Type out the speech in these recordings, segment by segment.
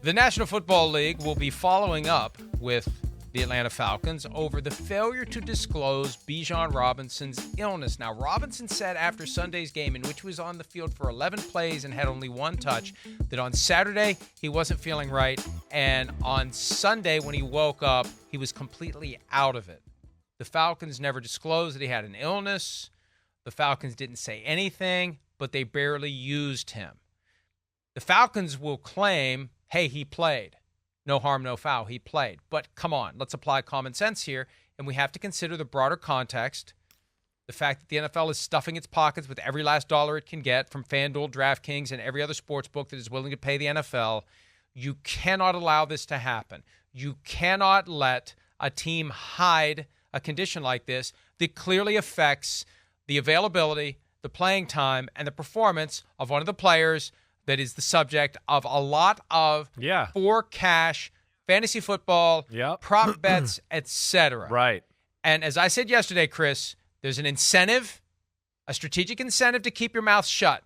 The National Football League will be following up with the Atlanta Falcons over the failure to disclose Bijan Robinson's illness. Now, Robinson said after Sunday's game, in which he was on the field for 11 plays and had only one touch, that on Saturday he wasn't feeling right, and on Sunday when he woke up, he was completely out of it. The Falcons never disclosed that he had an illness. The Falcons didn't say anything, but they barely used him. The Falcons will claim, hey, he played. No harm, no foul. He played. But come on, let's apply common sense here, and we have to consider the broader context. The fact that the NFL is stuffing its pockets with every last dollar it can get from FanDuel, DraftKings, and every other sports book that is willing to pay the NFL. You cannot allow this to happen. You cannot let a team hide a condition like this that clearly affects the availability, the playing time, and the performance of one of the players that is the subject of a lot of for cash, fantasy football, prop bets, etc. Right. And as I said yesterday, Chris, there's an incentive, a strategic incentive to keep your mouth shut.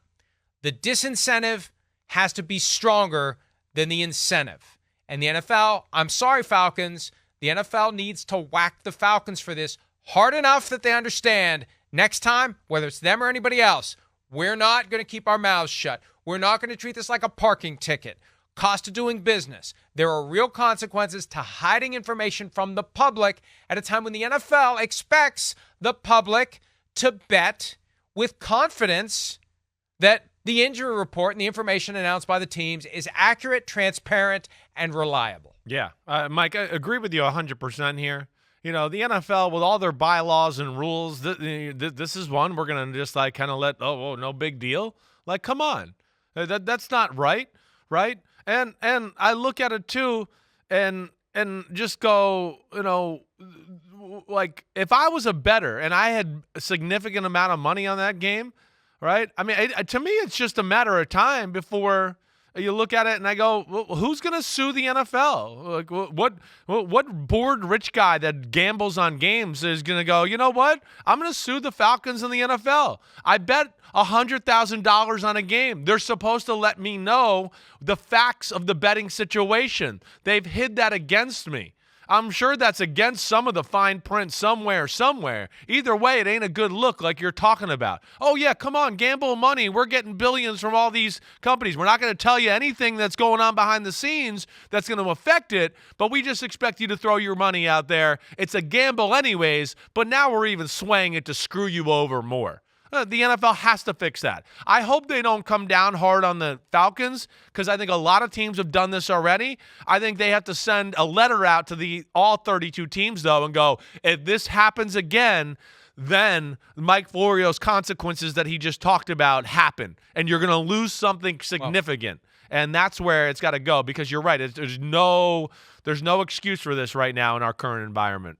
The disincentive has to be stronger than the incentive. And the NFL, I'm sorry, Falcons, the NFL needs to whack the Falcons for this hard enough that they understand next time, whether it's them or anybody else, we're not going to keep our mouths shut. We're not going to treat this like a parking ticket. Cost of doing business. There are real consequences to hiding information from the public at a time when the NFL expects the public to bet with confidence that the injury report and the information announced by the teams is accurate, transparent, and reliable. Yeah. Mike, I agree with you 100% here. You know, the NFL, with all their bylaws and rules, this is one we're going to just like kind of let, no big deal. Like, come on. That's not right, right? And I look at it too and just go, you know, like if I was a bettor and I had a significant amount of money on that game, right? I mean, to me, it's just a matter of time before you look at it and I go, well, who's going to sue the NFL? Like, what bored rich guy that gambles on games is going to go, you know what? I'm going to sue the Falcons and the NFL. I bet $100,000 on a game. They're supposed to let me know the facts of the betting situation. They've hid that against me. I'm sure that's against some of the fine print somewhere. Either way, it ain't a good look like you're talking about. Oh, yeah, come on, gamble money. We're getting billions from all these companies. We're not going to tell you anything that's going on behind the scenes that's going to affect it, but we just expect you to throw your money out there. It's a gamble anyways, but now we're even swaying it to screw you over more. The NFL has to fix that. I hope they don't come down hard on the Falcons because I think a lot of teams have done this already. I think they have to send a letter out to all 32 teams, though, and go, if this happens again, then Mike Florio's consequences that he just talked about happen, and you're going to lose something significant. And that's where it's got to go because you're right. There's no excuse for this right now in our current environment.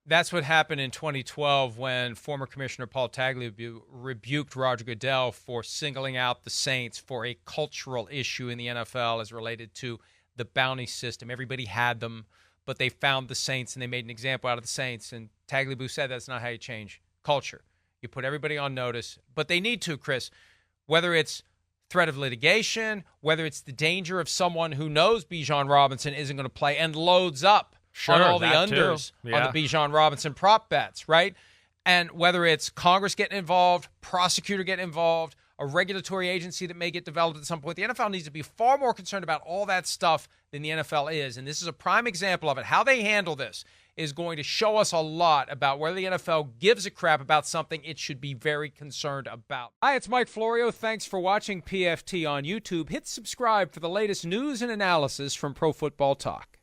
That's what happened in 2012 when former Commissioner Paul Tagliabue rebuked Roger Goodell for singling out the Saints for a cultural issue in the NFL as related to the bounty system. Everybody had them, but they found the Saints and they made an example out of the Saints. And Tagliabue said that's not how you change culture. You put everybody on notice, but they need to, Chris, whether it's threat of litigation, whether it's the danger of someone who knows Bijan Robinson isn't going to play and loads up on all the unders on the Bijan Robinson prop bets, right? And whether it's Congress getting involved, prosecutor getting involved, a regulatory agency that may get developed at some point, the NFL needs to be far more concerned about all that stuff than the NFL is. And this is a prime example of it. How they handle this is going to show us a lot about whether the NFL gives a crap about something it should be very concerned about. Hi, it's Mike Florio. Thanks for watching PFT on YouTube. Hit subscribe for the latest news and analysis from Pro Football Talk.